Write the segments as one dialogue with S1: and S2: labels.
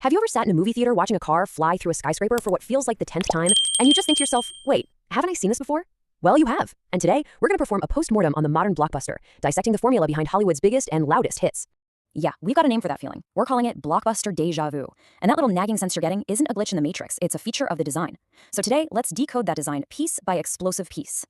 S1: Have you ever sat in a movie theater watching a car fly through a skyscraper for what feels like the 10th time, and you just think to yourself, wait, haven't I seen this before? Well, you have. And today, we're going to perform a post-mortem on the modern blockbuster, dissecting the formula behind Hollywood's biggest and loudest hits.
S2: Yeah, we've got a name for that feeling. We're calling it blockbuster deja vu. And that little nagging sense you're getting isn't a glitch in the matrix, it's a feature of the design. So today, let's decode that design piece by explosive piece.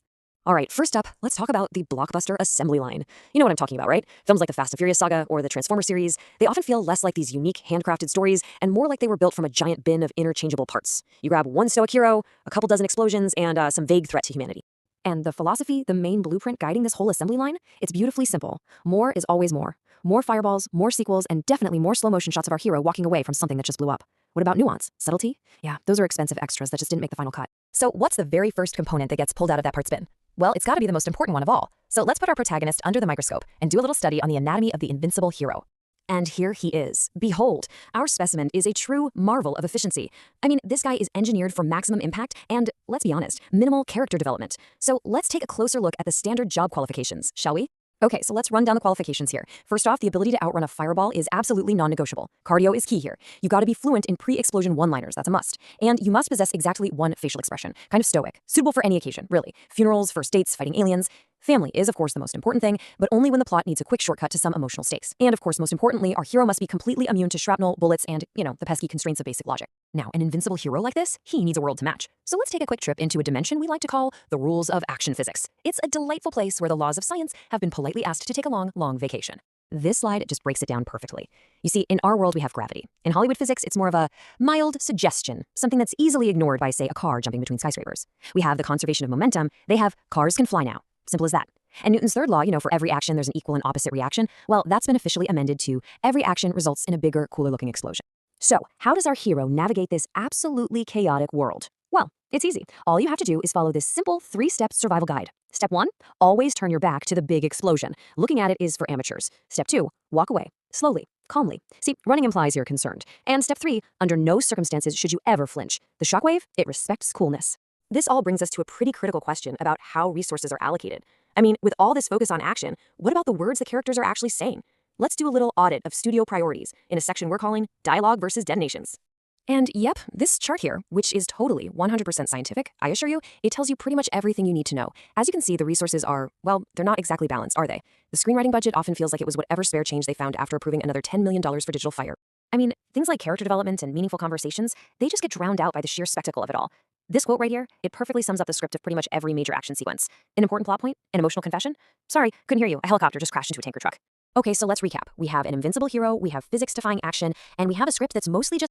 S1: All right, first up, let's talk about the blockbuster assembly line. You know what I'm talking about, right? Films like the Fast and Furious saga or the Transformers series, they often feel less like these unique, handcrafted stories and more like they were built from a giant bin of interchangeable parts. You grab one stoic hero, a couple dozen explosions, and some vague threat to humanity. And the philosophy, the main blueprint guiding this whole assembly line, it's beautifully simple. More is always more. More fireballs, more sequels, and definitely more slow motion shots of our hero walking away from something that just blew up. What about nuance? Subtlety? Yeah, those are expensive extras that just didn't make the final cut. So what's the very first component that gets pulled out of that part's bin? Well, it's got to be the most important one of all. So let's put our protagonist under the microscope and do a little study on the anatomy of the invincible hero. And here he is. Behold, our specimen is a true marvel of efficiency. I mean, this guy is engineered for maximum impact and, let's be honest, minimal character development. So let's take a closer look at the standard job qualifications, shall we? Okay, so let's run down the qualifications here. First off, the ability to outrun a fireball is absolutely non-negotiable. Cardio is key here. You gotta be fluent in pre-explosion one-liners, that's a must. And you must possess exactly one facial expression, kind of stoic, suitable for any occasion, really. Funerals, first dates, fighting aliens. Family is, of course, the most important thing, but only when the plot needs a quick shortcut to some emotional stakes. And of course, most importantly, our hero must be completely immune to shrapnel, bullets, and, the pesky constraints of basic logic. Now, an invincible hero like this, he needs a world to match. So let's take a quick trip into a dimension we like to call the rules of action physics. It's a delightful place where the laws of science have been politely asked to take a long, long vacation. This slide just breaks it down perfectly. You see, in our world, we have gravity. In Hollywood physics, it's more of a mild suggestion, something that's easily ignored by, say, a car jumping between skyscrapers. We have the conservation of momentum. They have cars can fly now. Simple as that. And Newton's third law, for every action, there's an equal and opposite reaction. Well, that's been officially amended to every action results in a bigger, cooler-looking explosion. So, how does our hero navigate this absolutely chaotic world? Well, it's easy. All you have to do is follow this simple 3-step survival guide. Step 1, always turn your back to the big explosion. Looking at it is for amateurs. Step 2, walk away, slowly, calmly. See, running implies you're concerned. And step 3, under no circumstances should you ever flinch. The shockwave, it respects coolness. This all brings us to a pretty critical question about how resources are allocated. I mean, with all this focus on action, what about the words the characters are actually saying? Let's do a little audit of studio priorities in a section we're calling Dialogue versus Detonations. And yep, this chart here, which is totally 100% scientific, I assure you, it tells you pretty much everything you need to know. As you can see, the resources are, well, they're not exactly balanced, are they? The screenwriting budget often feels like it was whatever spare change they found after approving another $10 million for digital fire. I mean, things like character development and meaningful conversations, they just get drowned out by the sheer spectacle of it all. This quote right here, it perfectly sums up the script of pretty much every major action sequence. An important plot point? An emotional confession? Sorry, couldn't hear you. A helicopter just crashed into a tanker truck. Okay, so let's recap. We have an invincible hero, we have physics-defying action, and we have a script that's mostly just